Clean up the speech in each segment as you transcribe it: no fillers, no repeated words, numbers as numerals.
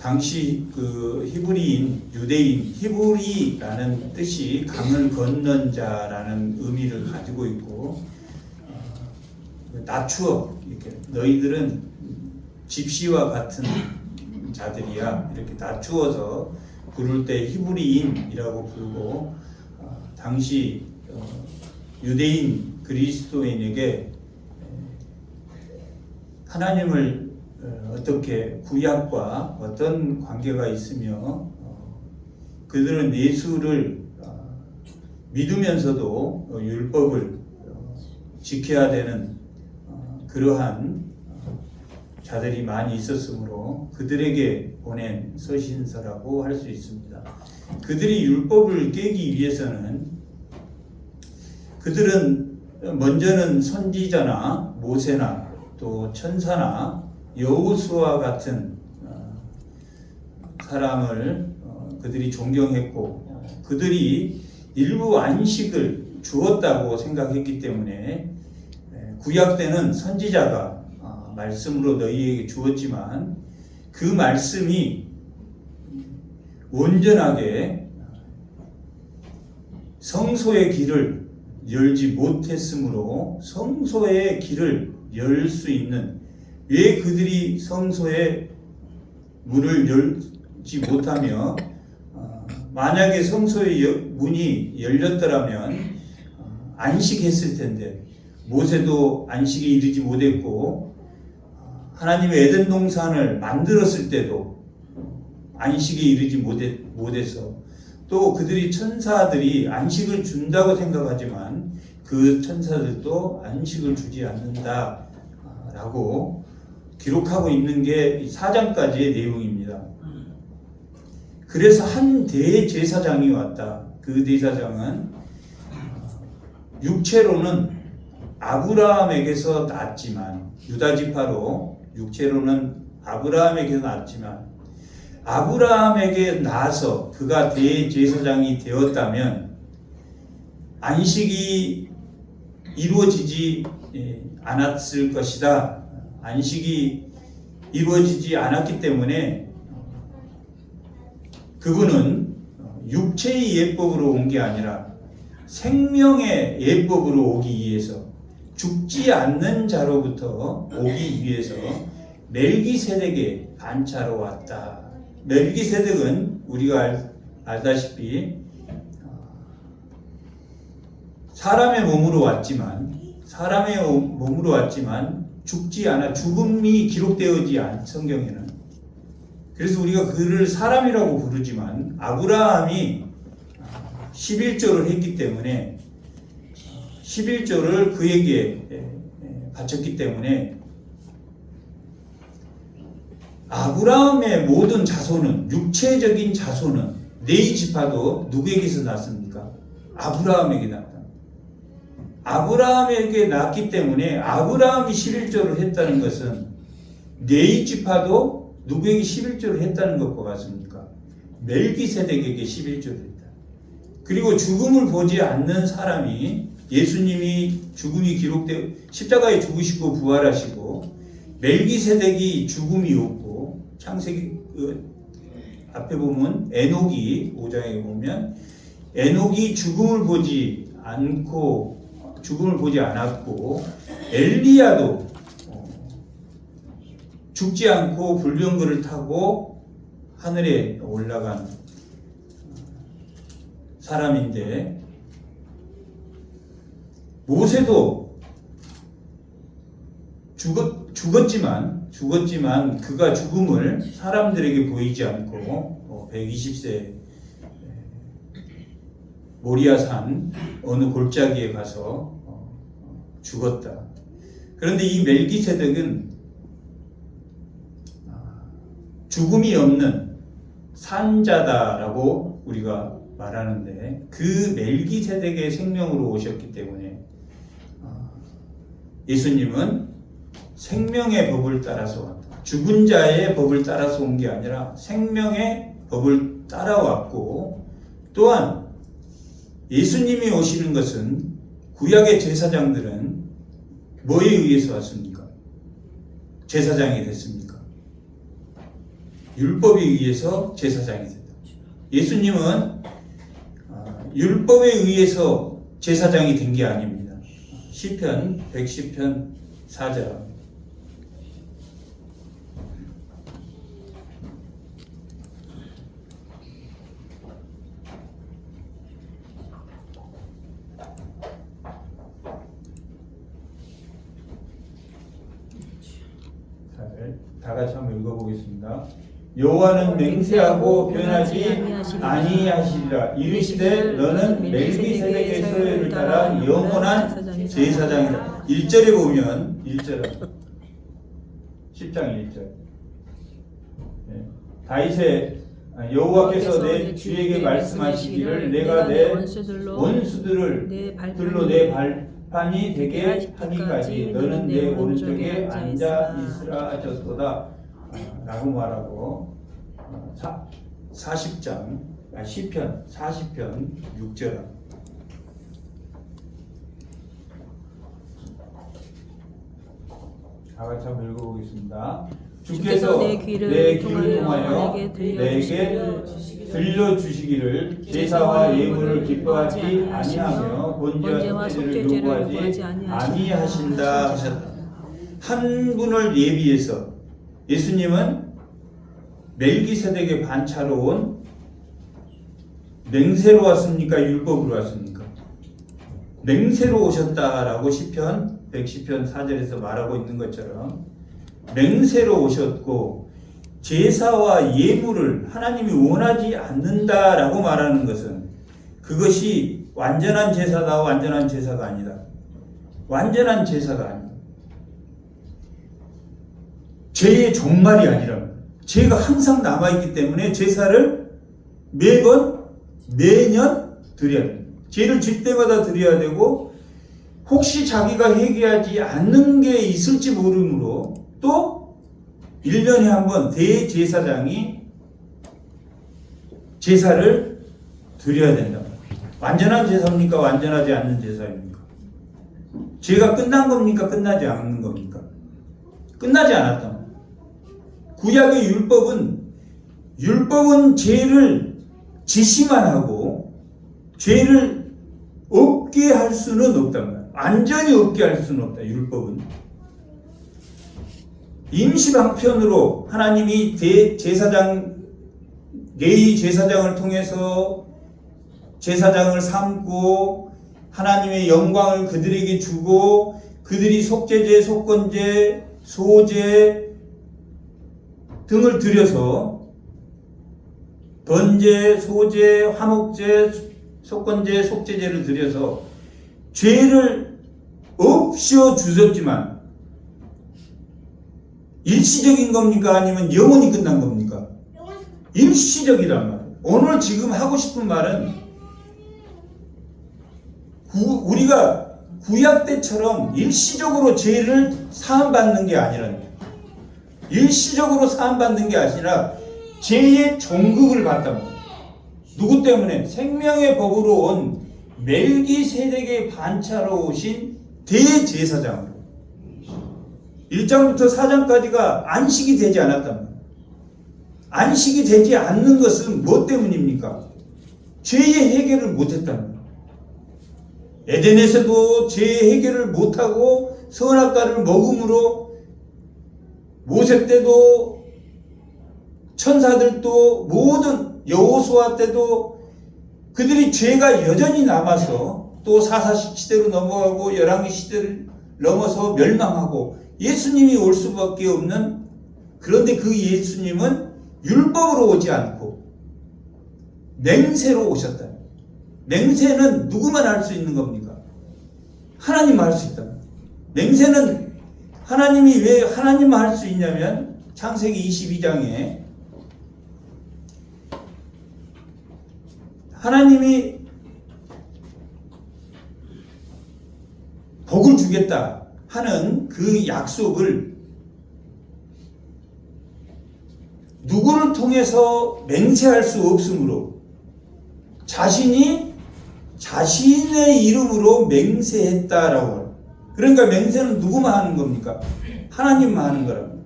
당시 그 히브리인, 유대인, 히브리라는 뜻이 강을 건넌 자라는 의미를 가지고 있고, 낮추어, 이렇게 너희들은 집시와 같은 자들이야, 이렇게 낮추어서 부를 때 히브리인이라고 부르고, 당시 유대인 그리스도인에게 하나님을 어떻게 구약과 어떤 관계가 있으며 그들은 예수를 믿으면서도 율법을 지켜야 되는 그러한 자들이 많이 있었으므로 그들에게 보낸 서신서라고 할 수 있습니다. 그들이 율법을 깨기 위해서는 그들은 먼저는 선지자나 모세나 또 천사나 여호수아 같은 사람을 그들이 존경했고, 그들이 일부 안식을 주었다고 생각했기 때문에 구약 때는 선지자가 말씀으로 너희에게 주었지만 그 말씀이 온전하게 성소의 길을 열지 못했으므로 성소의 길을 열 수 있는, 왜 그들이 성소의 문을 열지 못하며 만약에 성소의 문이 열렸더라면 안식했을 텐데, 모세도 안식에 이르지 못했고 하나님의 에덴 동산을 만들었을 때도 안식에 이르지 못해서, 또 그들이 천사들이 안식을 준다고 생각하지만 그 천사들도 안식을 주지 않는다라고 기록하고 있는 게 4장까지의 내용입니다. 그래서 한 대제사장이 왔다. 그 대제사장은 육체로는 아브라함에게서 났지만, 유다지파로 육체로는 아브라함에게서 났지만, 아브라함에게 나서 그가 대제사장이 되었다면 안식이 이루어지지 않았을 것이다. 안식이 이루어지지 않았기 때문에 그분은 육체의 예법으로 온 게 아니라 생명의 예법으로 오기 위해서, 죽지 않는 자로부터 오기 위해서 멜기세덱의 반차로 왔다. 멜기세덱은 우리가 알다시피 사람의 몸으로 왔지만 죽지 않아, 죽음이 기록되어지 않은 성경에는. 그래서 우리가 그를 사람이라고 부르지만 아브라함이 11조를 했기 때문에 11조를 그에게 바쳤기 때문에 아브라함의 모든 자손은, 육체적인 자손은, 네 지파도 누구에게서 났습니까? 아브라함에게 났다. 아브라함에게 났기 때문에 아브라함이 11조를 했다는 것은 네 지파도 누구에게 11조를 했다는 것과 같습니까? 멜기세덱에게 11조를 했다. 그리고 죽음을 보지 않는 사람이, 예수님이 죽음이 기록되어 십자가에 죽으시고 부활하시고 멜기세덱이 죽음이 없고, 창세기 앞에 보면 에녹이 5장에 보면 에녹이 죽음을 보지 않았고 엘리야도 죽지 않고 불병거를 타고 하늘에 올라간 사람인데, 모세도 죽었지만 그가 죽음을 사람들에게 보이지 않고 120세 모리아산 어느 골짜기에 가서 죽었다. 그런데 이 멜기세덱은 죽음이 없는 산자다라고 우리가 말하는데, 그 멜기세덱의 생명으로 오셨기 때문에 예수님은 생명의 법을 따라서 왔다. 죽은 자의 법을 따라서 온 게 아니라 생명의 법을 따라왔고, 또한 예수님이 오시는 것은, 구약의 제사장들은 뭐에 의해서 왔습니까? 제사장이 됐습니까? 율법에 의해서 제사장이 된다. 예수님은 율법에 의해서 제사장이 된 게 아닙니다. 시편 110편 4절. 다 같이 한번 읽어보겠습니다. 여호와는 맹세하고 변하지 아니하시리라. 이르시되 너는 멜기세덱의 서열을 따라 영원한 제사장이라. 1절에 보면 1절 10장 1절 다윗의 여호와께서 내 주에게 말씀하시기를 내가 내 원수들을 들로 내 발판이 되게 하기까지 너는 내 오른쪽에 앉아 있으라 하셨도다 라고 말하고 40장 시편 40편 6절 다 같이 한번 읽어보겠습니다. 주께서 내 귀를 통하여 내게 들려주시기를 제사와 예물을 기뻐하지 아니하며 번제와 속죄제를 요구하지 아니하신다 하셨다. 한 분을 예비해서 예수님은 멜기세덱의 반차로 온 맹세로 왔습니까? 율법으로 왔습니까? 맹세로 오셨다라고 시편 110편 4절에서 말하고 있는 것처럼 맹세로 오셨고 제사와 예물을 하나님이 원하지 않는다라고 말하는 것은 그것이 완전한 제사다 완전한 제사가 아니다. 완전한 제사가 아니다. 죄의 종말이 아니라 죄가 항상 남아있기 때문에 제사를 매년 드려야 됩니다. 죄를 질 때마다 드려야 되고 혹시 자기가 회개하지 않는 게 있을지 모르므로 또 1년에 한 번 대제사장이 제사를 드려야 된다. 완전한 제사입니까? 완전하지 않는 제사입니까? 죄가 끝난 겁니까? 끝나지 않는 겁니까? 끝나지 않았다. 구약의 율법은 죄를 지시만 하고 죄를 없게 할 수는 없단 말이야. 완전히 없게 할 수는 없다. 율법은 임시 방편으로 하나님이 레위 제사장을 통해서 제사장을 삼고 하나님의 영광을 그들에게 주고 그들이 속죄제, 속건제, 소제 등을 드려서 번제, 소제, 화목제, 속건제, 속죄제를 드려서 죄를 없애어 주셨지만 일시적인 겁니까? 아니면 영원히 끝난 겁니까? 일시적이란 말이에요. 오늘 지금 하고 싶은 말은 우리가 구약 때처럼 일시적으로 죄를 사함받는 게 아니라는 거예요. 일시적으로 사함받는 게 아니라 죄의 종급을 받단 말이에요. 누구 때문에? 생명의 법으로 온 멜기세덱의 반차로 오신 대제사장으로 1장부터 4장까지가 안식이 되지 않았단 말이에요. 안식이 되지 않는 것은 무엇 때문입니까? 죄의 해결을 못했단 말이에요. 에덴에서도 죄의 해결을 못하고 선악과를 먹음으로 모세 때도 천사들도 모든 여호수아 때도 그들이 죄가 여전히 남아서 또 사사시 시대로 넘어가고 열왕기 시대를 넘어서 멸망하고 예수님이 올 수밖에 없는, 그런데 그 예수님은 율법으로 오지 않고 맹세로 오셨다. 맹세는 누구만 할 수 있는 겁니까? 하나님만 할 수 있다. 맹세는 하나님이 왜 하나님만 할 수 있냐면 창세기 22장에 하나님이 복을 주겠다 하는 그 약속을 누구를 통해서 맹세할 수 없으므로 자신이 자신의 이름으로 맹세했다라고 해요. 그러니까 맹세는 누구만 하는 겁니까? 하나님만 하는 거라고.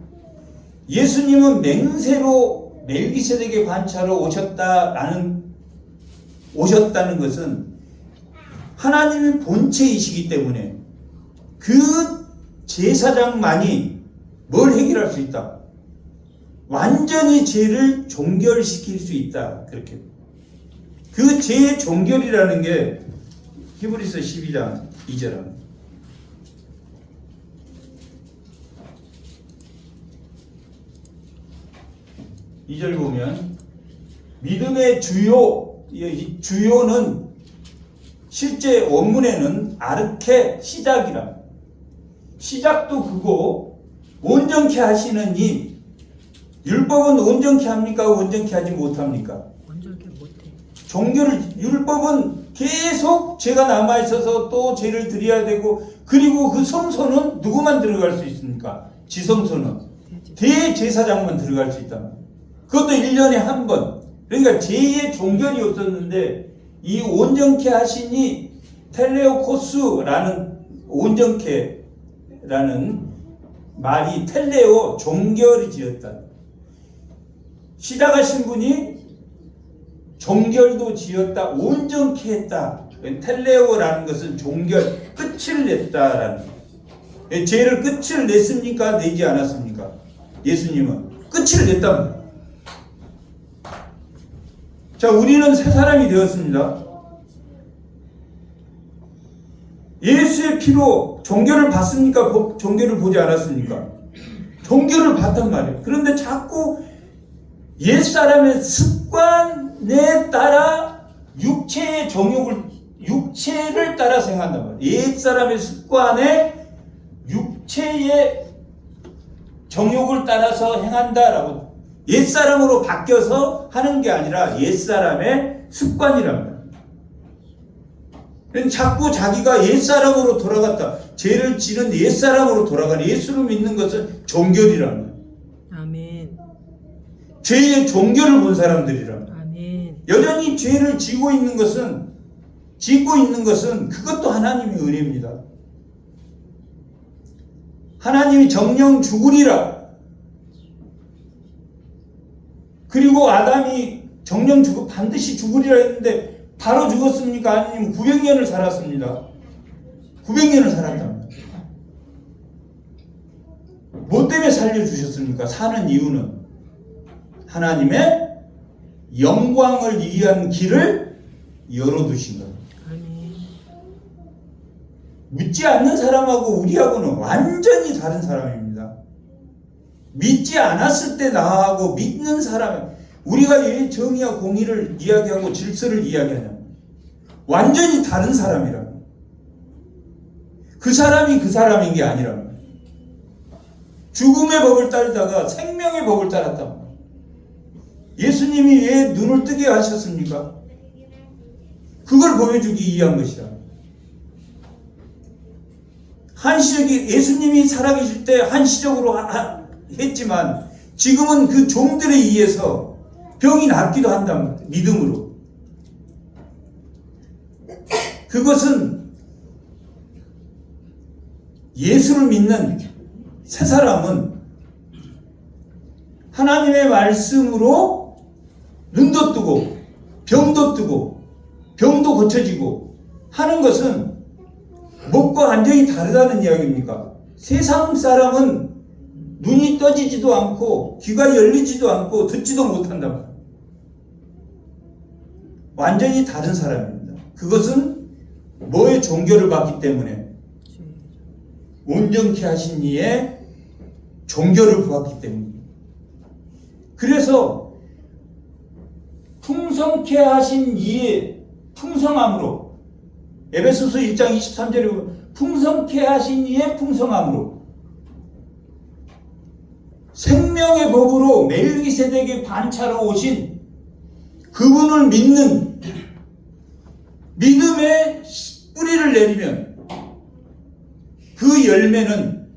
예수님은 맹세로 멜기세덱의 관차로 오셨다는 것은 하나님의 본체이시기 때문에 그 제사장만이 뭘 해결할 수 있다? 완전히 죄를 종결시킬 수 있다. 그렇게. 그 죄의 종결이라는 게 히브리서 12장 2절입니다. 2절 보면 믿음의 주요, 이 주요는 실제 원문에는 아르케 시작이라. 시작도 그거 온전케 하시는 이 율법은 온전케 합니까? 온전케 하지 못합니까? 온전케 못해. 종교를 율법은 계속 죄가 남아 있어서 또 죄를 드려야 되고 그리고 그 성소는 누구만 들어갈 수 있습니까? 지성소는 대제사장만 들어갈 수 있다. 그것도 1년에 한 번. 그러니까 죄의 종결이 없었는데 이 온전케 하시니 텔레오코스라는 온전케라는 말이 텔레오 종결이 지었다. 시작하신 분이 종결도 지었다. 온전케 했다. 텔레오라는 것은 종결, 끝을 냈다라는 거예요. 죄를 끝을 냈습니까? 내지 않았습니까? 예수님은 끝을 냈답니다. 자, 우리는 새 사람이 되었습니다. 예수의 피로 종교를 받습니까? 종교를 보지 않았습니까? 종교를 봤단 말이에요. 그런데 자꾸 옛사람의 습관에 따라 육체의 육체를 따라 생각한단 말이에요. 옛사람의 습관에 육체의 정욕을 따라서 행한다라고. 옛사람으로 바뀌어서 하는 게 아니라 옛사람의 습관이란 말이에요. 자꾸 자기가 옛사람으로 돌아갔다. 죄를 지는 옛사람으로 돌아가는 예수를 믿는 것은 종결이란 말이에요. 아멘. 죄의 종결을 본 사람들이란 말이에요. 아멘. 여전히 죄를 짓고 있는 것은 그것도 하나님의 은혜입니다. 하나님이 정령 죽으리라. 그리고 아담이 정령 반드시 죽으리라 했는데 바로 죽었습니까? 아니면 900년을 살았습니다. 900년을 살았답니다. 뭐 때문에 살려주셨습니까? 사는 이유는 하나님의 영광을 위한 길을 열어두신 겁니다. 믿지 않는 사람하고 우리하고는 완전히 다른 사람입니다. 믿지 않았을 때 나하고 믿는 사람, 우리가 왜 정의와 공의를 이야기하고 질서를 이야기하냐? 완전히 다른 사람이라. 그 사람이 그 사람인 게 아니라 죽음의 법을 따르다가 생명의 법을 따랐다. 예수님이 왜 눈을 뜨게 하셨습니까? 그걸 보여주기 위한 것이다. 한시적이 예수님이 살아계실 때 한시적으로 했지만 지금은 그 종들에 의해서 병이 낫기도 한다. 믿음으로. 그것은 예수를 믿는 새 사람은 하나님의 말씀으로 눈도 뜨고 병도 뜨고 병도 고쳐지고 하는 것은 목과 완전히 다르다는 이야기입니까? 세상 사람은 눈이 떠지지도 않고 귀가 열리지도 않고 듣지도 못한다. 완전히 다른 사람입니다. 그것은 뭐의 종교를 받기 때문에? 온전케 하신 이의 종교를 보았기 때문입니다. 그래서 풍성케 하신 이의 풍성함으로 에베소서 1장 23절에 보면 풍성케 하신 이의 풍성함으로 생명의 법으로 멜기세덱의 반차로 오신 그분을 믿는 믿음의 뿌리를 내리면 그 열매는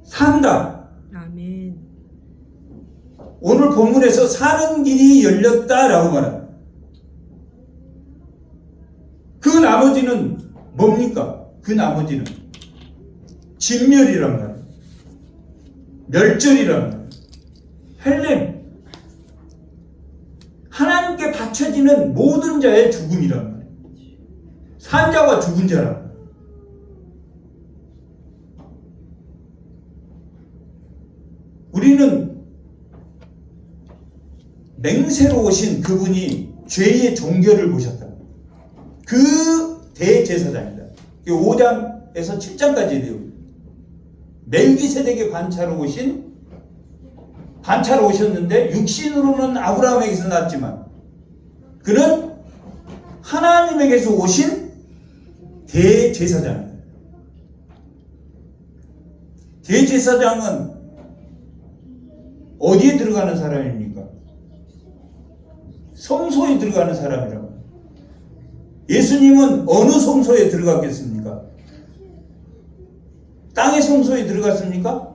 산다. 아멘. 오늘 본문에서 사는 길이 열렸다라고 말합니다. 그 나머지는 뭡니까? 그 나머지는 진멸이란 말이에요. 멸절이란 말이에요. 헬렘, 하나님께 바쳐지는 모든 자의 죽음이란 말이에요. 산 자와 죽은 자란 말이에요. 우리는 맹세로 오신 그분이 죄의 종결을 보셨다. 그 대제사장이다. 5장에서 7장까지 돼요. 멜기세덱의 반차로 오셨는데 육신으로는 아브라함에게서 났지만 그는 하나님에게서 오신 대제사장입니다. 대제사장은 어디에 들어가는 사람입니까? 성소에 들어가는 사람이라고. 예수님은 어느 성소에 들어갔겠습니까? 땅의 성소에 들어갔습니까?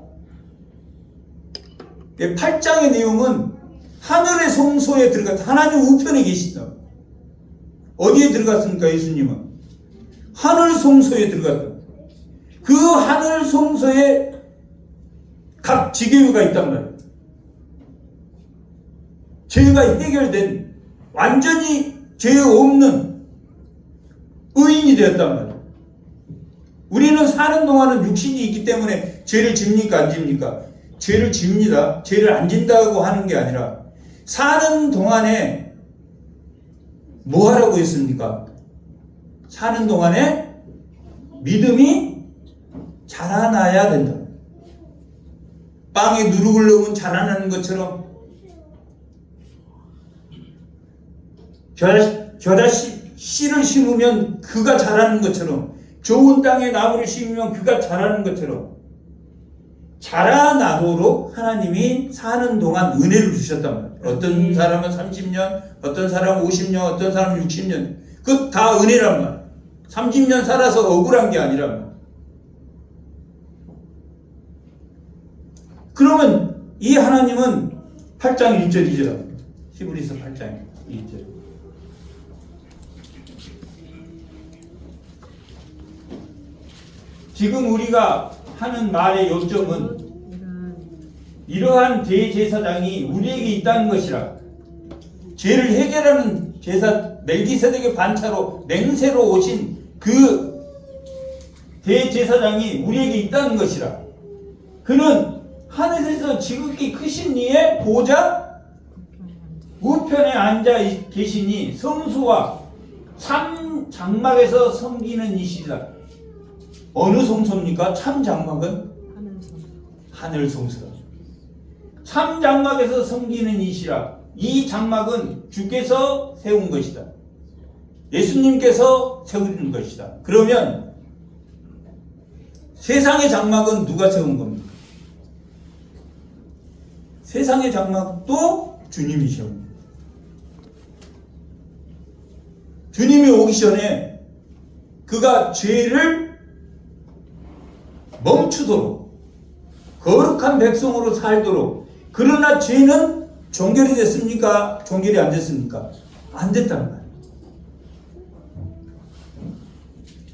8장의 내용은 하늘의 성소에 들어갔다. 하나님 우편에 계시다. 어디에 들어갔습니까? 예수님은 하늘 성소에 들어갔다. 그 하늘 성소에 각 지교회가 있단 말이에요. 죄가 해결된 완전히 죄 없는 의인이 되었단 말이에요. 우리는 사는 동안은 육신이 있기 때문에 죄를 집니까? 안 집니까? 죄를 집니다. 죄를 안 진다고 하는 게 아니라 사는 동안에 뭐 하라고 했습니까? 사는 동안에 믿음이 자라나야 된다. 빵에 누룩을 넣으면 자라나는 것처럼 겨자 씨를 심으면 그가 자라는 것처럼 좋은 땅에 나무를 심으면 그가 자라는 것처럼 자라나도록 하나님이 사는 동안 은혜를 주셨단 말이에요. 어떤 사람은 30년, 어떤 사람은 50년, 어떤 사람은 60년. 그 다 은혜란 말이에요. 30년 살아서 억울한 게 아니란 말이에요. 그러면 이 하나님은 8장 1절 2절 히브리서 8장 1절 지금 우리가 하는 말의 요점은 이러한 대제사장이 우리에게 있다는 것이라. 죄를 해결하는 제사 멜기세덱의 반차로 맹세로 오신 그 대제사장이 우리에게 있다는 것이라. 그는 하늘에서 지극히 크신 이의 보좌 우편에 앉아 계시니 성소와 참 장막에서 섬기는 이시라. 어느 성소입니까? 참 장막은? 하늘 성소. 참 장막에서 섬기는 이시라. 이 장막은 주께서 세운 것이다. 예수님께서 세우는 것이다. 그러면 세상의 장막은 누가 세운 겁니까? 세상의 장막도 주님이 세운 겁니다. 주님이 오기 전에 그가 죄를 멈추도록 거룩한 백성으로 살도록. 그러나 죄는 종결이 됐습니까? 종결이 안 됐습니까? 안 됐단 말이에요.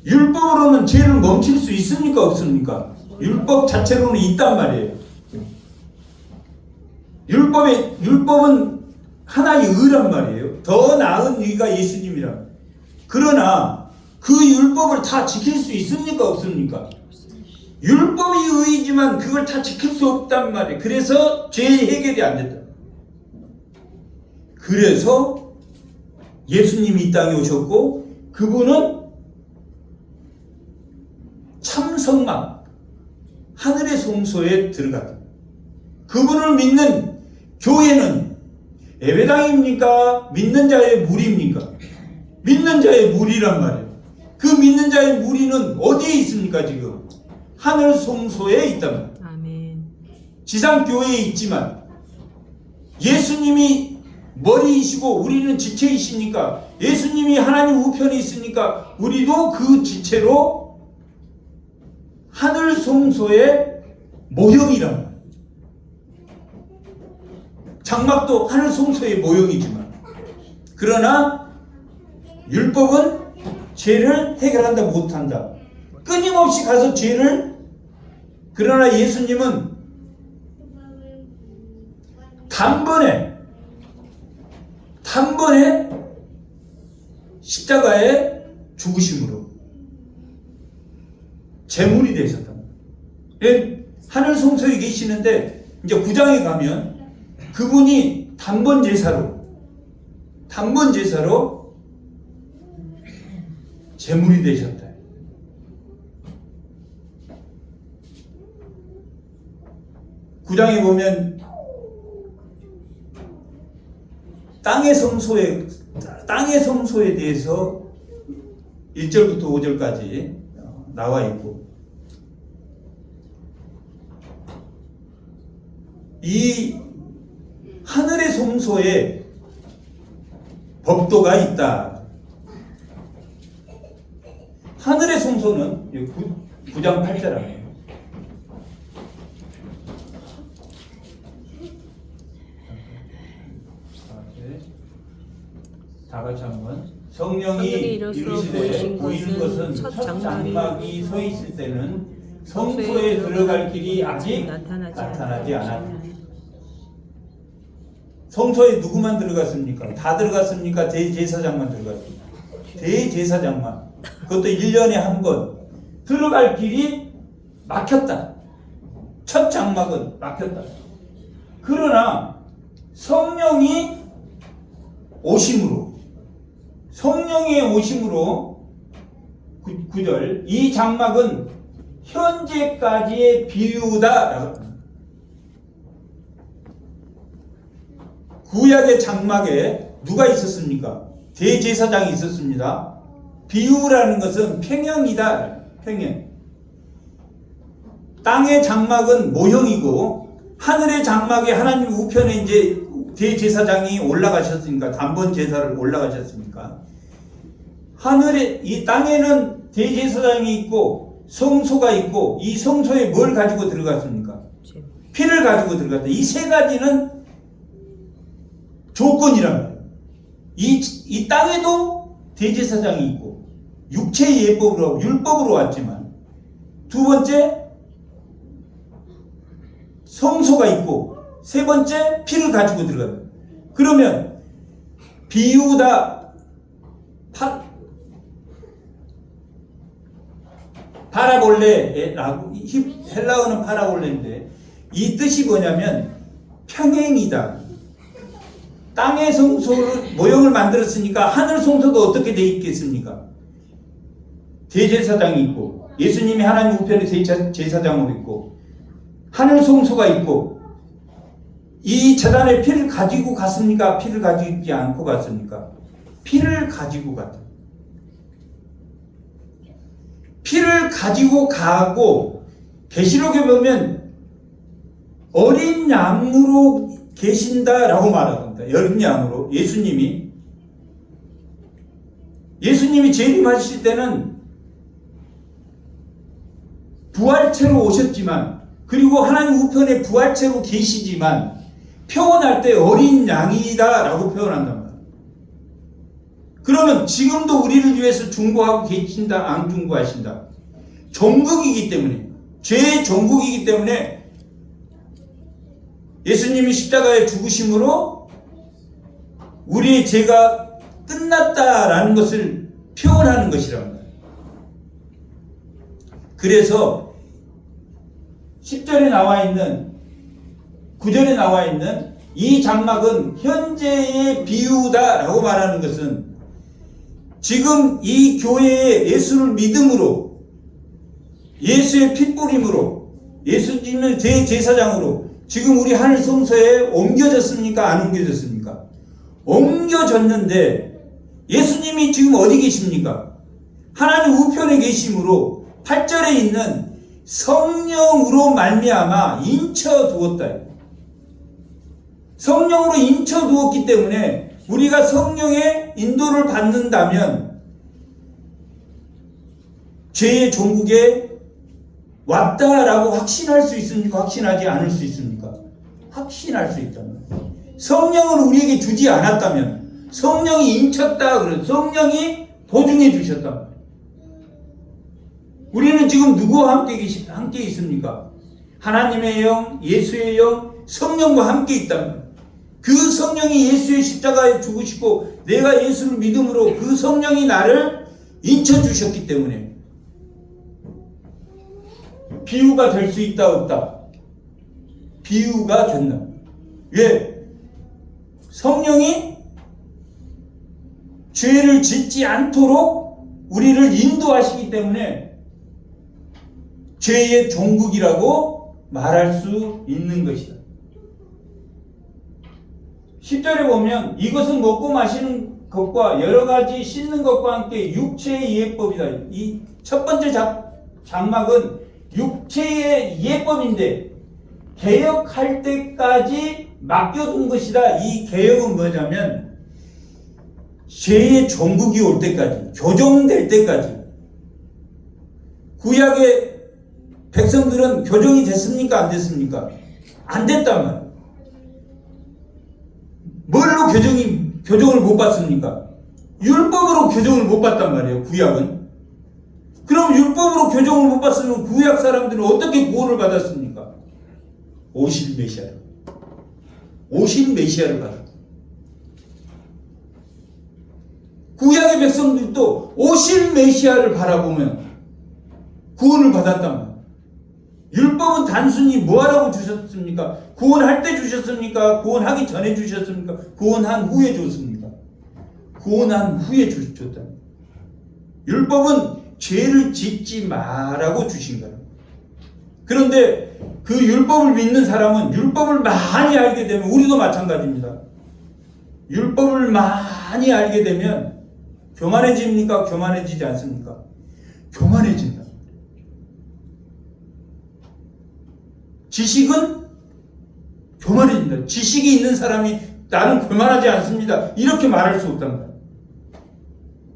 율법으로는 죄를 멈출 수 있습니까? 없습니까? 율법 자체로는 있단 말이에요. 율법은 하나의 의란 말이에요. 더 나은 의가 예수님이라. 그러나 그 율법을 다 지킬 수 있습니까? 없습니까? 율법이 의이지만 그걸 다 지킬 수 없단 말이에요. 그래서 죄 해결이 안 됐다. 그래서 예수님이 이 땅에 오셨고 그분은 참성막 하늘의 성소에 들어갔다. 그분을 믿는 교회는 예배당입니까? 믿는 자의 무리입니까? 믿는 자의 무리란 말이에요. 그 믿는 자의 무리는 어디에 있습니까? 지금 하늘 성소에 있단 말이에요. 지상 교회에 있지만 예수님이 머리이시고 우리는 지체이시니까, 예수님이 하나님 우편에 있으니까 우리도 그 지체로 하늘 성소의 모형이란 말이에요. 장막도 하늘 성소의 모형이지만, 그러나 율법은 죄를 해결한다 못한다. 끊임없이 가서 죄를, 그러나 한 번에 십자가에 죽으심으로 제물이 되셨다. 하늘 성소에 계시는데 이제 9장에 가면 그분이 단번 제사로 제물이 되셨다. 구장에 보면 땅의 성소에 대해서 1절부터 5절까지 나와 있고, 이 하늘의 성소에 법도가 있다. 하늘의 성소는 9장 8절 아니에요. 다 같이 한번. 성령이 이루시되 보이는 것은 첫 장막이 서 있을 때는 성소에 들어갈 길이 아직 나타나지 않았다. 성소에 누구만 들어갔습니까? 다 들어갔습니까? 대제사장만 들어갔습니까? 대제사장만. 그것도 1년에 한 번. 들어갈 길이 막혔다. 첫 장막은 막혔다. 그러나 성령의 오심으로 9절, 이 장막은 현재까지의 비유다. 구약의 장막에 누가 있었습니까? 대제사장이 있었습니다. 비유라는 것은 평형이다. 평형. 땅의 장막은 모형이고, 하늘의 장막에 하나님 우편에 이제 대제사장이 올라가셨으니까, 단번 제사를 올라가셨으니까, 이 땅에는 대제사장이 있고 성소가 있고, 이 성소에 뭘 가지고 들어갔습니까? 피를 가지고 들어갔다. 이 세 가지는 조건이란 말이에요. 이 땅에도 대제사장이 있고, 육체의 예법으로 율법으로 왔지만, 두 번째 성소가 있고, 세 번째 피를 가지고 들어간다. 그러면 비유다, 파라볼레라고, 헬라어는 파라볼레인데 이 뜻이 뭐냐면 평행이다. 땅의 성소를 모형을 만들었으니까 하늘 성소도 어떻게 되어 있겠습니까? 대제사장이 있고, 예수님이 하나님 우편에 제사장으로 있고, 하늘 성소가 있고, 이 제단에 피를 가지고 갔습니까? 피를 가지고 있지 않고 갔습니까? 피를 가지고 갔다. 피를 가지고 가고, 계시록에 보면 어린 양으로 계신다라고 말합니다. 어린 양으로. 예수님이 재림하실 때는 부활체로 오셨지만, 그리고 하나님 우편에 부활체로 계시지만, 표현할 때 어린 양이다라고 표현한단 말이에요. 그러면 지금도 우리를 위해서 중보하고 계신다, 안 중보하신다? 종국이기 때문에, 죄의 종국이기 때문에 예수님이 십자가에 죽으심으로 우리의 죄가 끝났다라는 것을 표현하는 것이란 말이에요. 그래서 10절에 나와 있는, 9절에 나와 있는 이 장막은 현재의 비유다라고 말하는 것은, 지금 이 교회에 예수를 믿음으로, 예수의 핏뿌림으로, 예수님의 대제사장으로 지금 우리 하늘 성소에 옮겨졌습니까? 안 옮겨졌습니까? 옮겨졌는데 예수님이 지금 어디 계십니까? 하나님 우편에 계심으로 8절에 있는 성령으로 말미암아 인쳐두었다. 성령으로 인쳐두었기 때문에 우리가 성령의 인도를 받는다면 죄의 종국에 왔다라고 확신할 수 있습니까? 확신하지 않을 수 있습니까? 확신할 수 있다면, 성령을 우리에게 주지 않았다면, 성령이 인쳤다 그래서 성령이 보증해 주셨다. 우리는 지금 누구와 함께 있습니까? 하나님의 영, 예수의 영, 성령과 함께 있다면, 그 성령이 예수의 십자가에 죽으시고 내가 예수를 믿음으로 그 성령이 나를 인쳐 주셨기 때문에 비유가 될 수 있다 없다? 비유가 된다. 왜? 성령이 죄를 짓지 않도록 우리를 인도하시기 때문에 죄의 종국이라고 말할 수 있는 것이다. 10절에 보면 이것은 먹고 마시는 것과 여러 가지 씻는 것과 함께 육체의 예법이다. 이 첫 번째 장막은 육체의 예법인데 개혁할 때까지 맡겨둔 것이다. 이 개혁은 뭐냐면 죄의 종국이 올 때까지, 교정될 때까지. 구약의 백성들은 교정이 됐습니까? 안 됐습니까? 안 됐단 말이에요. 뭘로 교정을 못 받습니까? 율법으로 교정을 못 받단 말이에요, 구약은. 그럼 율법으로 교정을 못 받으면 구약 사람들은 어떻게 구원을 받았습니까? 오실 메시아를. 오실 메시아를 받았다. 구약의 백성들도 오실 메시아를 바라보면 구원을 받았단 말이에요. 율법은 단순히 뭐하라고 주셨습니까? 구원할 때 주셨습니까? 구원하기 전에 주셨습니까? 구원한 후에 줬습니까? 구원한 후에 줬다. 율법은 죄를 짓지 마라고 주신 거예요. 그런데 그 율법을 믿는 사람은 율법을 많이 알게 되면, 우리도 마찬가지입니다. 율법을 많이 알게 되면 교만해집니까? 교만해지지 않습니까? 교만해진다. 지식은 교만해진다. 지식이 있는 사람이 나는 교만하지 않습니다, 이렇게 말할 수 없단 말이에요.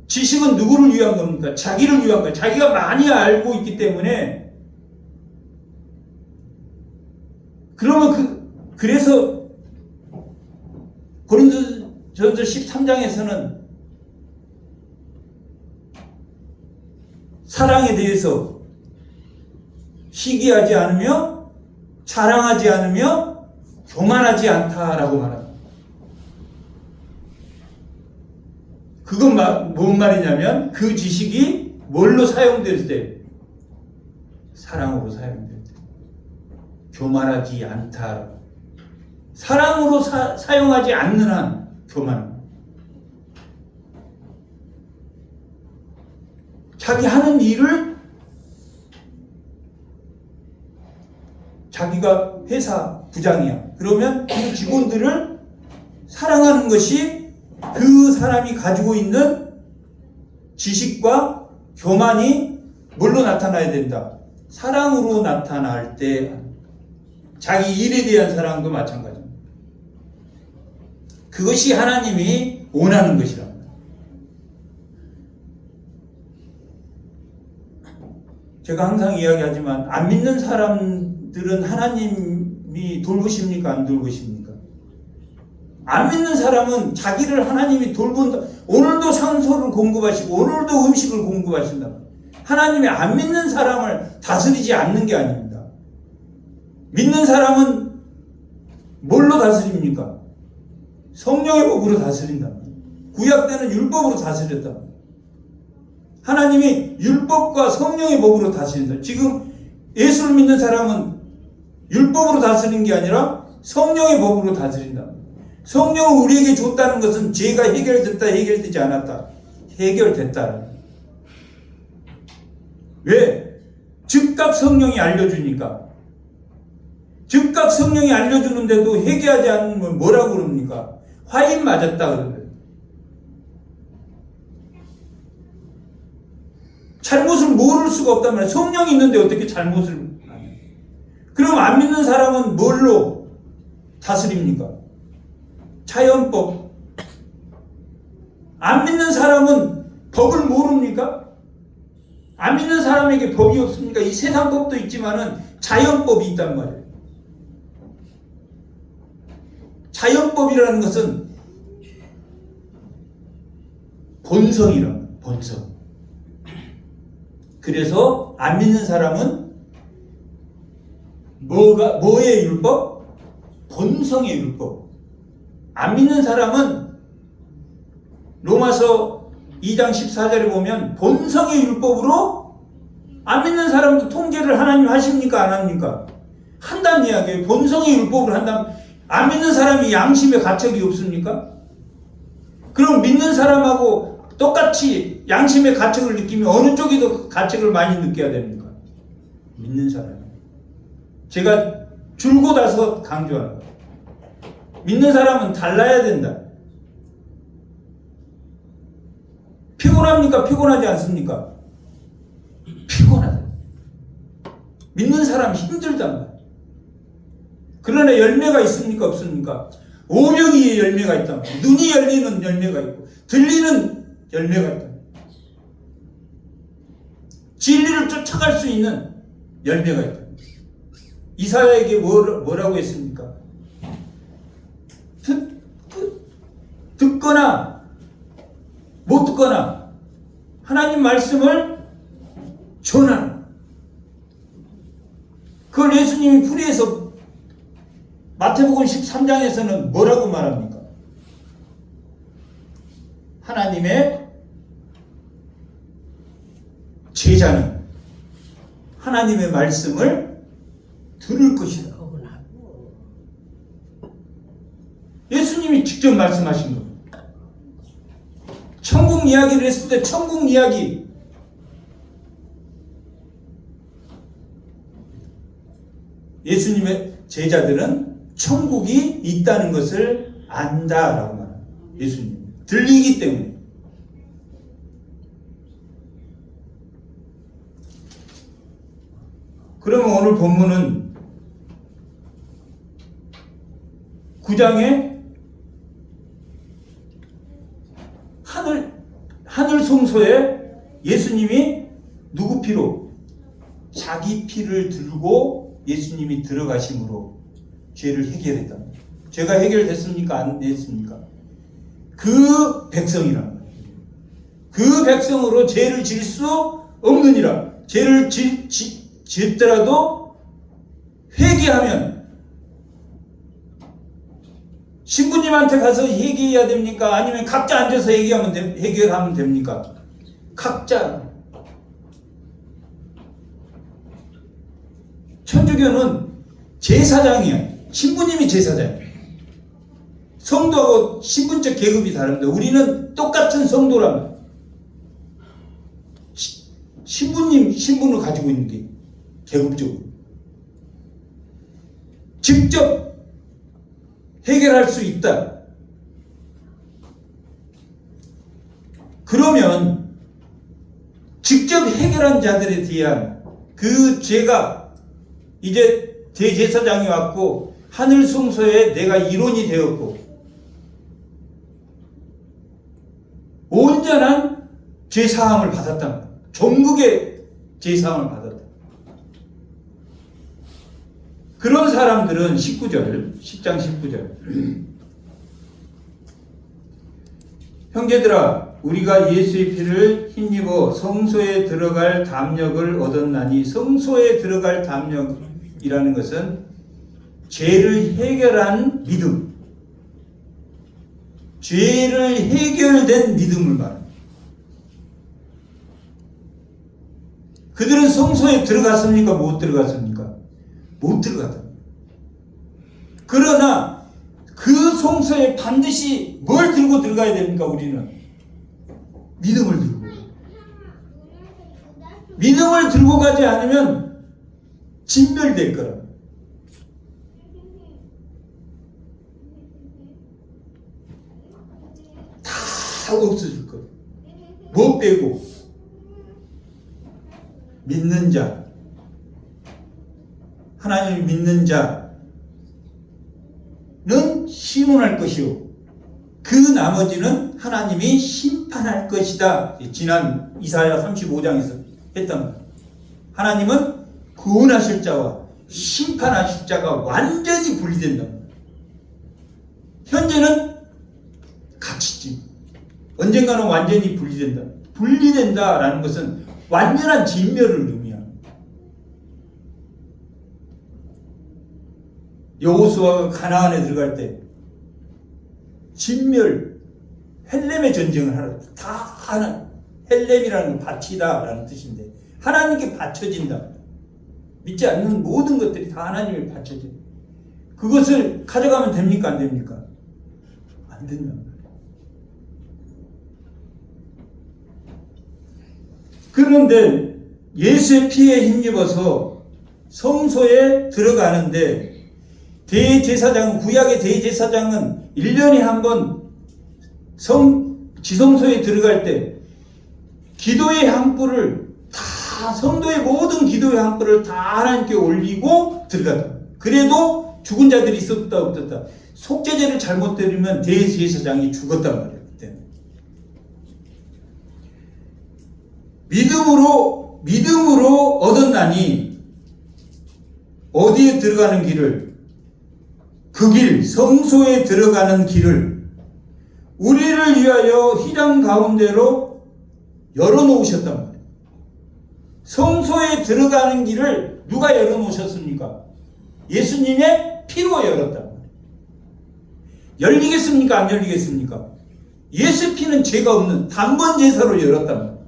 지식은 누구를 위한 겁니까? 자기를 위한 거예요. 자기가 많이 알고 있기 때문에. 그러면 그래서 고린도전서 13장에서는 사랑에 대해서 시기하지 않으며 자랑하지 않으며 교만하지 않다라고 말합니다. 그건 뭔 말이냐면 그 지식이 뭘로 사용될 때? 사랑으로 사용될 때. 교만하지 않다. 사랑으로 사용하지 않는 한 교만합니다. 자기 하는 일을 자기가 회사 부장이야. 그러면 그 직원들을 사랑하는 것이 그 사람이 가지고 있는 지식과 교만이 뭘로 나타나야 된다? 사랑으로 나타날 때 자기 일에 대한 사랑도 마찬가지입니다. 그것이 하나님이 원하는 것이랍니다. 제가 항상 이야기하지만 안 믿는 사람들은 하나님이 돌보십니까? 안 돌보십니까? 안 믿는 사람은 자기를 하나님이 돌본다. 오늘도 산소를 공급하시고 오늘도 음식을 공급하신다. 하나님이 안 믿는 사람을 다스리지 않는 게 아닙니다. 믿는 사람은 뭘로 다스립니까? 성령의 법으로 다스린다. 구약 때는 율법으로 다스렸다. 하나님이 율법과 성령의 법으로 다스린다. 지금 예수를 믿는 사람은 율법으로 다스리는 게 아니라 성령의 법으로 다스린다. 성령을 우리에게 줬다는 것은 죄가 해결됐다, 해결되지 않았다. 해결됐다. 왜? 즉각 성령이 알려주니까. 즉각 성령이 알려주는데도 회개하지 않으면 뭐라고 그럽니까? 화인 맞았다 그러는데. 잘못을 모를 수가 없단 말이에요. 성령이 있는데 어떻게 잘못을 하냐. 그럼 안 믿는 사람은 뭘로 다스립니까? 자연법. 안 믿는 사람은 법을 모릅니까? 안 믿는 사람에게 법이 없습니까? 이 세상 법도 있지만은 자연법이 있단 말이에요. 자연법이라는 것은 본성이란 말이에요. 본성. 그래서 안 믿는 사람은 뭐의 율법? 본성의 율법. 안 믿는 사람은 로마서 2장 14절에 보면 본성의 율법으로 안 믿는 사람도 통제를 하나님 하십니까? 안 합니까? 한다는 이야기예요. 본성의 율법을 한다면 안 믿는 사람이 양심의 가책이 없습니까? 그럼 믿는 사람하고 똑같이 양심의 가책을 느끼면 어느 쪽이 더 가책을 많이 느껴야 됩니까? 믿는 사람. 제가 줄곧 와서 강조하는 거예요. 믿는 사람은 달라야 된다. 피곤합니까? 피곤하지 않습니까? 피곤하다. 믿는 사람 힘들단 말이에요. 그러나 열매가 있습니까? 없습니까? 오병이의 열매가 있단 말이에요. 눈이 열리는 열매가 있고 들리는 열매가 있다. 진리를 쫓아갈 수 있는 열매가 있다. 이사야에게 뭐라고 했습니까? 듣거나 못 듣거나 하나님 말씀을 전하라. 그걸 예수님이 풀이해서 마태복음 13장에서는 뭐라고 말합니까? 하나님의 제자는 하나님의 말씀을 들을 것이다. 예수님이 직접 말씀하신 겁니다. 천국 이야기를 했을 때 천국 이야기, 예수님의 제자들은 천국이 있다는 것을 안다라고 말합니다. 예수님 들리기 때문에. 그러면 오늘 본문은 9장에 하늘 성소에 예수님이 누구 피로? 자기 피를 들고 예수님이 들어가심으로 죄를 해결했다. 죄가 해결됐습니까? 안 됐습니까? 그 백성이란 말이에요. 그 백성으로 죄를 질 수 없느니라. 죄를 짓더라도 회개하면 신부님한테 가서 회개해야 됩니까? 아니면 각자 앉아서 해결하면 됩니까? 각자. 천주교는 제사장이야. 신부님이 제사장이야. 성도하고 신분적 계급이 다른데 우리는 똑같은 성도란 말이야. 신분을 가지고 있는 게 계급적으로. 직접 해결할 수 있다. 그러면 직접 해결한 자들에 대한 그 죄가 이제 대제사장이 왔고 하늘 성소에 내가 일원이 되었고 온전한 죄사함을 받았다. 종국의 죄사함을 받았다. 그런 사람들은 10장 19절 형제들아 우리가 예수의 피를 힘입어 성소에 들어갈 담력을 얻었나니 성소에 들어갈 담력이라는 것은 죄를 해결한 믿음, 죄를 해결된 믿음을 말합니다. 그들은 성소에 들어갔습니까? 못 들어갔습니까? 못 들어갔다. 그러나 그 성소에 반드시 뭘 들고 들어가야 됩니까? 우리는 믿음을 들고. 믿음을 들고 가지 않으면 진멸될 거라. 다 없어질 거야. 뭐 빼고 믿는 자, 하나님을 믿는 자는 시문할 것이요 그 나머지는 하나님이 심판할 것이다. 지난 이사야 35장에서 했던 것. 하나님은 구원하실 자와 심판하실 자가 완전히 분리된다. 현재는 같이 있지. 언젠가는 완전히 분리된다. 분리된다라는 것은 완전한 진멸을 의미합니다. 여호수아가 가나안에 들어갈 때 진멸, 헬렘의 전쟁을 하라. 다 하나. 헬렘이라는 건 바치다라는 뜻인데 하나님께 바쳐진다. 믿지 않는 모든 것들이 다 하나님께 바쳐져. 그것을 가져가면 됩니까? 안 됩니까? 안 된다. 그런데 예수의 피에 힘입어서 성소에 들어가는데 대제사장은, 구약의 대제사장은 1년에 한 번 지성소에 들어갈 때 기도의 향불을 다, 성도의 모든 기도의 향불을 다 하나님께 올리고 들어갔다. 그래도 죽은 자들이 있었다 없었다. 속죄제를 잘못 드리면 대제사장이 죽었단 말이에요. 그때는. 믿음으로 얻었나니 어디에 들어가는 길을, 그 길, 성소에 들어가는 길을 우리를 위하여 휘장 가운데로 열어놓으셨단 말이에요. 성소에 들어가는 길을 누가 열어놓으셨습니까? 예수님의 피로 열었단 말이에요. 열리겠습니까? 안 열리겠습니까? 예수 피는 죄가 없는 단번 제사로 열었단 말이에요.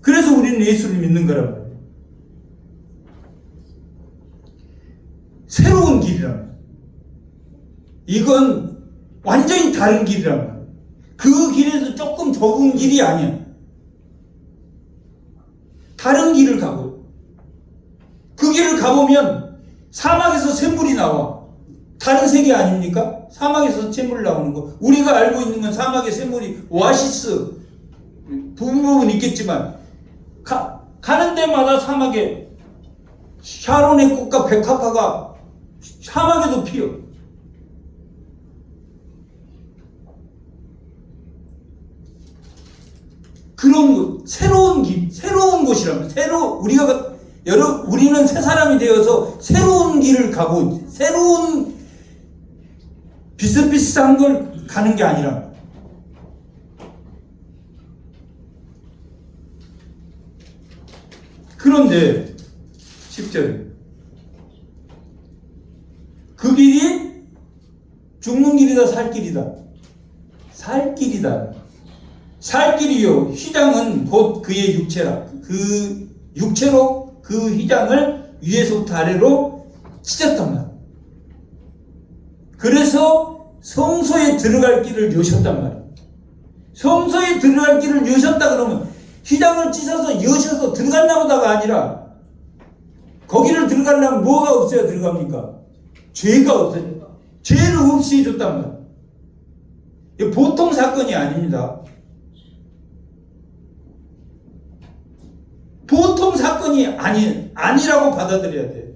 그래서 우리는 예수를 믿는 거란 말이에요. 새로운 길이란 말이에요. 이건 완전히 다른 길이란 말이에요. 그 길에서 조금 좁은 길이 아니야. 다른 길을 가고, 그 길을 가보면 사막에서 샘물이 나와. 다른 세계 아닙니까? 사막에서 샘물 나오는 거. 우리가 알고 있는 건 사막의 샘물이 오아시스 부분 있겠지만 가는 데마다 사막에 샤론의 꽃과 백합화가 사막에도 피어. 그런 것, 새로운 길, 새로운 곳이라면, 우리는 새 사람이 되어서 새로운 길을 가고, 새로운 비슷비슷한 걸 가는 게 아니라, 그런데 10절에 그 길이 죽는 길이다, 살 길이다. 살 길이다. 살 길이요. 휘장은 곧 그의 육체라. 그 육체로 그 휘장을 위에서부터 아래로 찢었단 말이에요. 그래서 성소에 들어갈 길을 여셨단 말이에요. 성소에 들어갈 길을 여셨다 그러면 휘장을 찢어서 여셔서 들어갔나 보다가 아니라 거기를 들어가려면 뭐가 없어야 들어갑니까? 죄가 없어요. 죄를 없이 해줬단 말이에요. 이게 보통 사건이 아닙니다. 보통 사건이 아니라고 받아들여야 돼.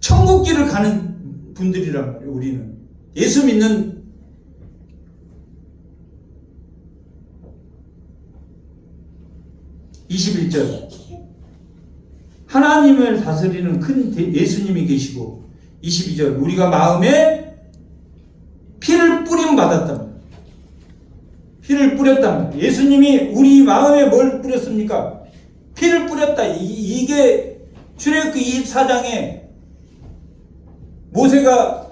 천국 길을 가는 분들이란 말이에요, 우리는. 예수 믿는 (21절) 하나님을 다스리는 큰 예수님이 계시고, 22절 우리가 마음에 피를 뿌림 받았다. 피를 뿌렸단 말이에요. 예수님이 우리 마음에 뭘 뿌렸습니까? 피를 뿌렸다. 이게 출애굽기 24장에 모세가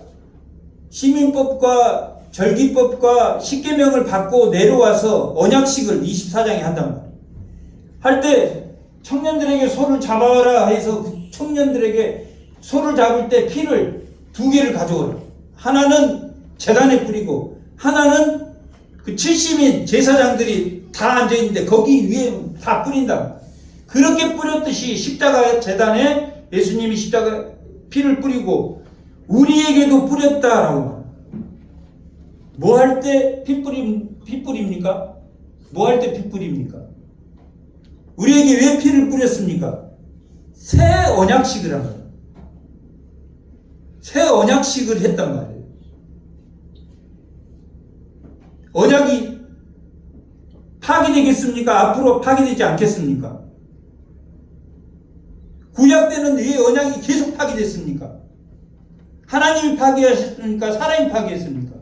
시민법과 절기법과 십계명을 받고 내려와서 언약식을 24장에 한단 말이에요. 할 때 청년들에게 소를 잡아라 해서 그 청년들에게 소를 잡을 때 피를 2개를 가져오라. 하나는 제단에 뿌리고 하나는 그 70인 제사장들이 다 앉아있는데 거기 위에 다 뿌린다. 그렇게 뿌렸듯이 십자가 제단에 예수님이 십자가 피를 뿌리고 우리에게도 뿌렸다라고. 뭐 할 때 피 뿌립니까? 뭐 할 때 피 뿌립니까? 우리에게 왜 피를 뿌렸습니까? 새 언약식을 한 거예요. 새 언약식을 했단 말이에요. 언약이 파기되겠습니까? 앞으로 파기되지 않겠습니까? 구약 때는 왜 언약이 계속 파기됐습니까? 하나님이 파기하셨습니까? 사람이 파기했습니까?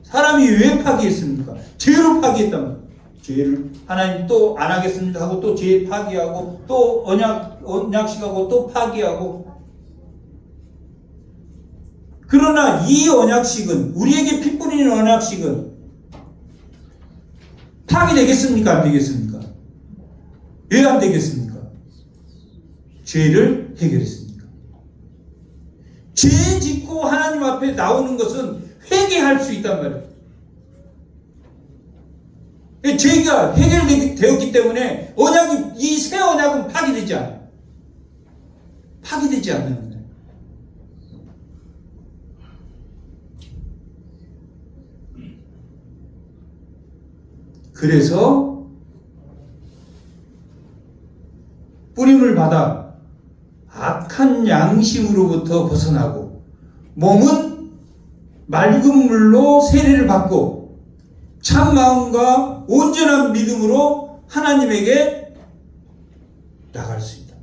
사람이 왜 파기했습니까? 죄로 파기했단 말이에요. 죄를 하나님 또 안 하겠습니다 하고 또 죄 파기하고 또 언약식하고 또 파기하고. 그러나 이 언약식은, 우리에게 피 뿌리는 언약식은 파기되겠습니까? 안 되겠습니까? 왜 안 되겠습니까? 죄를 해결했으니까. 죄 짓고 하나님 앞에 나오는 것은 회개할 수 있단 말이에요. 죄가 해결되었기 때문에 언약이, 이 새 언약은 파기되지 않아요. 파기되지 않는 거예요. 그래서 뿌림을 받아 악한 양심으로부터 벗어나고 몸은 맑은 물로 세례를 받고 참 마음과 온전한 믿음으로 하나님에게 나갈 수 있다.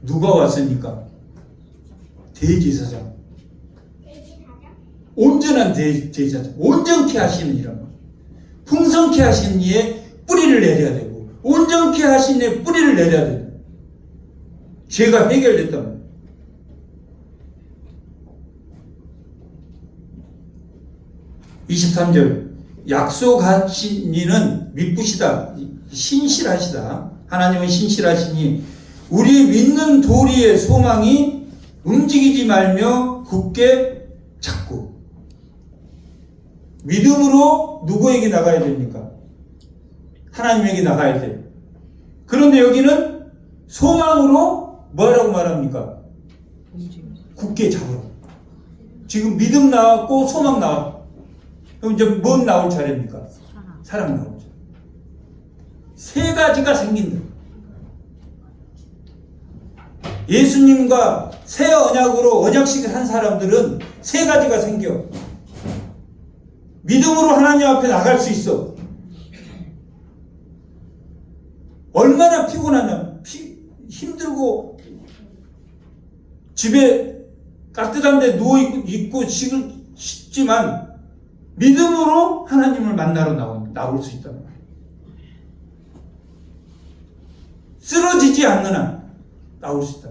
누가 왔습니까? 대제사장. 온전한 대제사장. 온전케 하시는 이란 말. 풍성케 하신 이의 뿌리를 내려야 되고 온전케 하신 이의 뿌리를 내려야 된다. 죄가 해결됐단 말이에요. (23절) 약속하신 이는 미쁘시다, 신실하시다. 하나님은 신실하시니 우리 믿는 도리의 소망이 움직이지 말며 굳게 잡고. 믿음으로 누구에게 나가야 됩니까? 하나님에게 나가야 돼요. 그런데 여기는 소망으로 뭐라고 말합니까? 굳게 잡으라. 지금 믿음 나왔고 소망 나왔고, 그럼 이제 뭔 나올 차례입니까? 사랑 나오죠. 세 가지가 생긴다. 예수님과 새 언약으로 언약식을 한 사람들은 세 가지가 생겨. 믿음으로 하나님 앞에 나갈 수 있어. 얼마나 피곤하냐. 힘들고 집에 따뜻한 데 누워있고 싶지만 믿음으로 하나님을 만나러 나올 수 있단 말이에요. 쓰러지지 않는 한 나올 수 있다.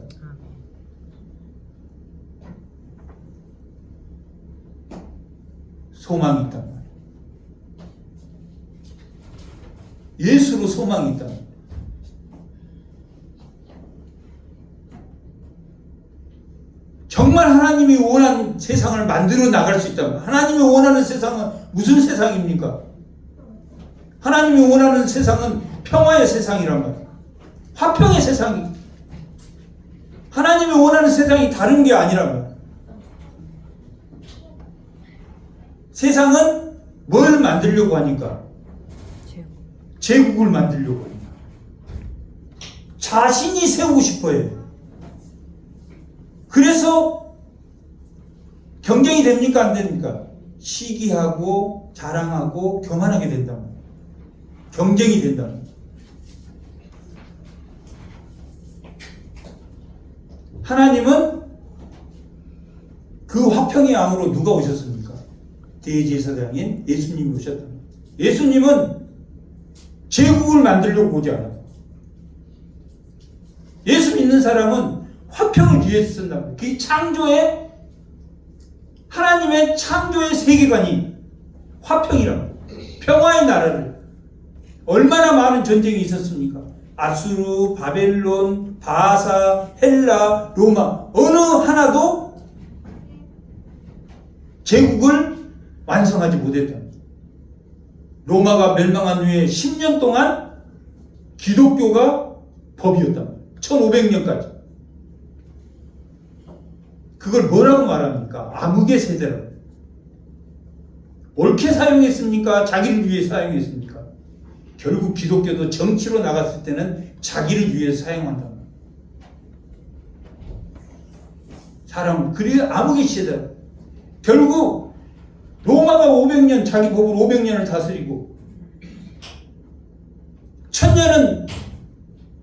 소망이 있단 말이에요. 예수로 소망이 있단 말이에요. 정말 하나님이 원하는 세상을 만들어 나갈 수 있단 말이에요. 하나님이 원하는 세상은 무슨 세상입니까? 하나님이 원하는 세상은 평화의 세상이란 말이에요. 화평의 세상이. 하나님이 원하는 세상이 다른 게 아니란 말이에요. 세상은 뭘 만들려고 하니까? 제국을 만들려고 하니까. 자신이 세우고 싶어 해요. 그래서 경쟁이 됩니까? 안 됩니까? 시기하고 자랑하고 교만하게 된다는 거예요. 경쟁이 된다는 거예요. 하나님은 그 화평의 왕으로 누가 오셨습니까? 대제사장인 예수님이 오셨다. 예수님은 제국을 만들려고 오지 않아요. 예수 믿는 사람은 화평을 위해서 쓴다. 그 창조의, 하나님의 창조의 세계관이 화평이라고. 평화의 나라를. 얼마나 많은 전쟁이 있었습니까? 아수르, 바벨론, 바사, 헬라, 로마, 어느 하나도 제국을 완성하지 못했다. 로마가 멸망한 후에 10년 동안 기독교가 법이었다. 1500년까지. 그걸 뭐라고 말합니까? 암흑의 세대라고. 옳게 사용했습니까? 자기를 위해 사용했습니까? 결국 기독교도 정치로 나갔을 때는 자기를 위해서 사용한다. 사람, 그리고 암흑의 시대다. 결국 로마가 500년, 자기 법으로 500년을 다스리고 1000년은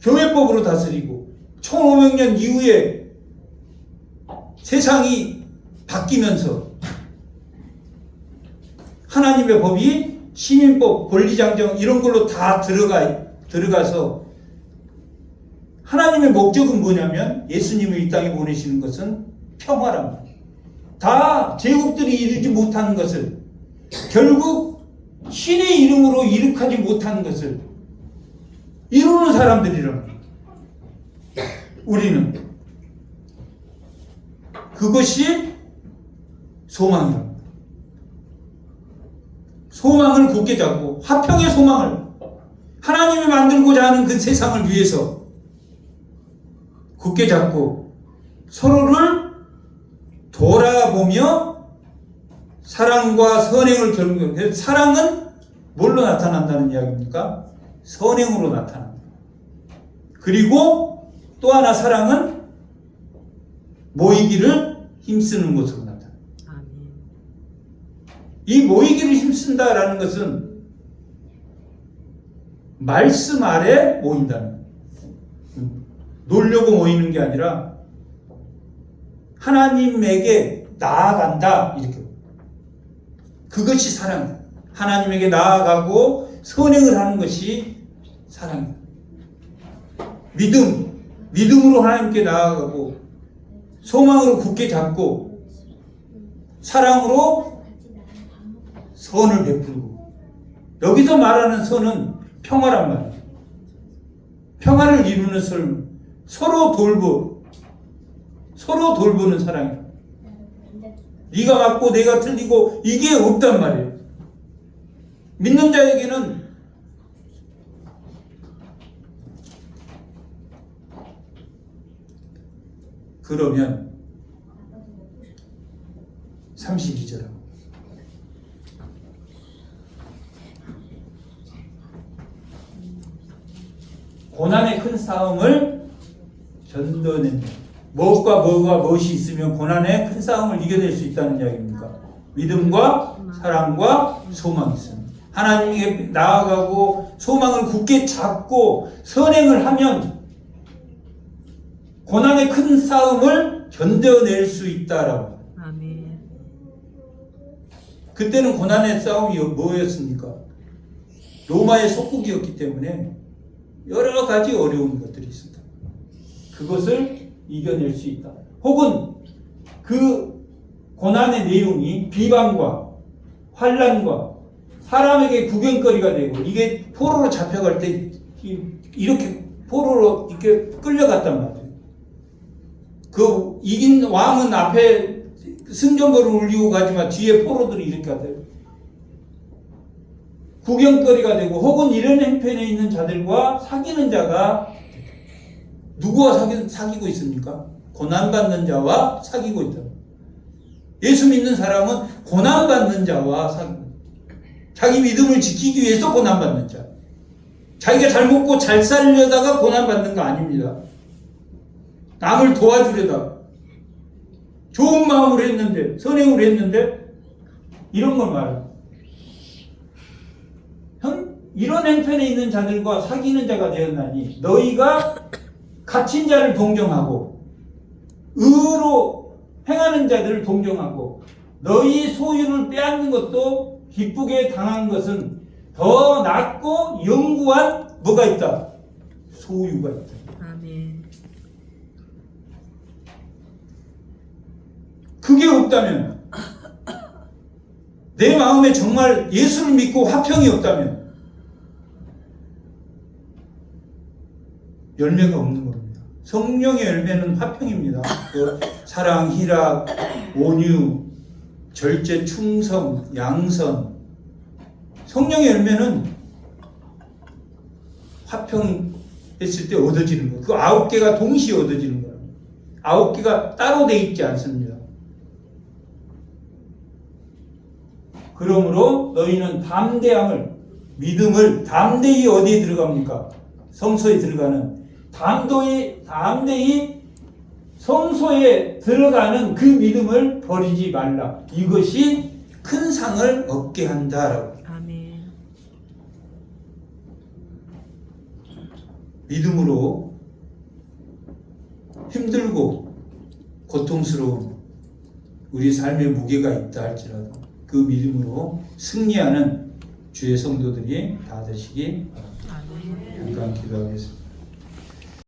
교회법으로 다스리고 1500년 이후에 세상이 바뀌면서 하나님의 법이 시민법, 권리장정 이런 걸로 다 들어가서 하나님의 목적은 뭐냐면 예수님을 이 땅에 보내시는 것은 평화란 말이에요. 다 제국들이 이루지 못하는 것을, 결국 신의 이름으로 이룩하지 못하는 것을 이루는 사람들이란 말이에요. 우리는 그것이 소망이랍니다. 소망을 굳게 잡고 화평의 소망을, 하나님이 만들고자 하는 그 세상을 위해서 굳게 잡고 서로를 돌아보며 사랑과 선행을 결국에, 사랑은 뭘로 나타난다는 이야기입니까? 선행으로 나타난다. 그리고 또 하나 사랑은 모이기를 힘쓰는 것으로 나타난다. 아멘. 이 모이기를 힘쓴다라는 것은 말씀 아래 모인다는 거예요. 놀려고 모이는 게 아니라 하나님에게 나아간다, 이렇게. 그것이 사랑이다. 하나님에게 나아가고 선행을 하는 것이 사랑이다. 믿음으로 하나님께 나아가고 소망으로 굳게 잡고 사랑으로 선을 베풀고, 여기서 말하는 선은 평화란 말이에요. 평화를 이루는 삶, 서로 돌보는 사랑이에요. 네가 맞고 내가 틀리고 이게 없단 말이에요. 믿는 자에게는 그러면 32절 고난의 큰 싸움을 견뎌낸다. 무엇이 있으면 고난의 큰 싸움을 이겨낼 수 있다는 이야기입니까? 믿음과 사랑과 소망이 있습니다. 하나님에게 나아가고 소망을 굳게 잡고 선행을 하면 고난의 큰 싸움을 견뎌낼 수 있다라고. 아멘. 그때는 고난의 싸움이 뭐였습니까? 로마의 속국이었기 때문에 여러 가지 어려운 것들이 있습니다. 그것을 이겨낼 수 있다. 혹은 그 고난의 내용이 비방과 환난과 사람에게 구경거리가 되고, 이게 포로로 잡혀갈 때 이렇게 포로로 이렇게 끌려갔단 말이에요. 그 이긴 왕은 앞에 승전거를 울리고 가지만 뒤에 포로들이 이렇게 하대요. 구경거리가 되고, 혹은 이런 행편에 있는 자들과 사귀는 자가, 누구와 사귀고 있습니까? 고난받는 자와 사귀고 있다. 예수 믿는 사람은 고난받는 자와 사귀고 있다. 자기 믿음을 지키기 위해서 고난받는 자. 자기가 잘 먹고 잘 살려다가 고난받는 거 아닙니다. 남을 도와주려다가 좋은 마음으로 했는데, 선행으로 했는데 이런 걸 말해요. 이런 행편에 있는 자들과 사귀는 자가 되었나니 너희가 갇힌 자를 동정하고 의로 행하는 자들을 동정하고 너희 소유를 빼앗는 것도 기쁘게 당한 것은 더 낫고 영구한 뭐가 있다? 소유가 있다. 아멘. 그게 없다면, 내 마음에 정말 예수를 믿고 화평이 없다면 열매가 없는 겁니다. 성령의 열매는 화평입니다. 그 사랑, 희락, 온유, 절제, 충성, 양선. 성령의 열매는 화평했을 때 얻어지는 거예요. 그 9개가 동시에 얻어지는 거예요. 9개가 따로 돼 있지 않습니다. 그러므로 너희는 담대함을, 믿음을 담대히 어디에 들어갑니까? 성소에 들어가는 담대히 성소에 들어가는 그 믿음을 버리지 말라. 이것이 큰 상을 얻게 한다라고. 아멘. 믿음으로 힘들고 고통스러운 우리 삶의 무게가 있다 할지라도 그 믿음으로 승리하는 주의 성도들이 다 되시기 바랍니다. 아멘. 잠깐 기도하겠습니다.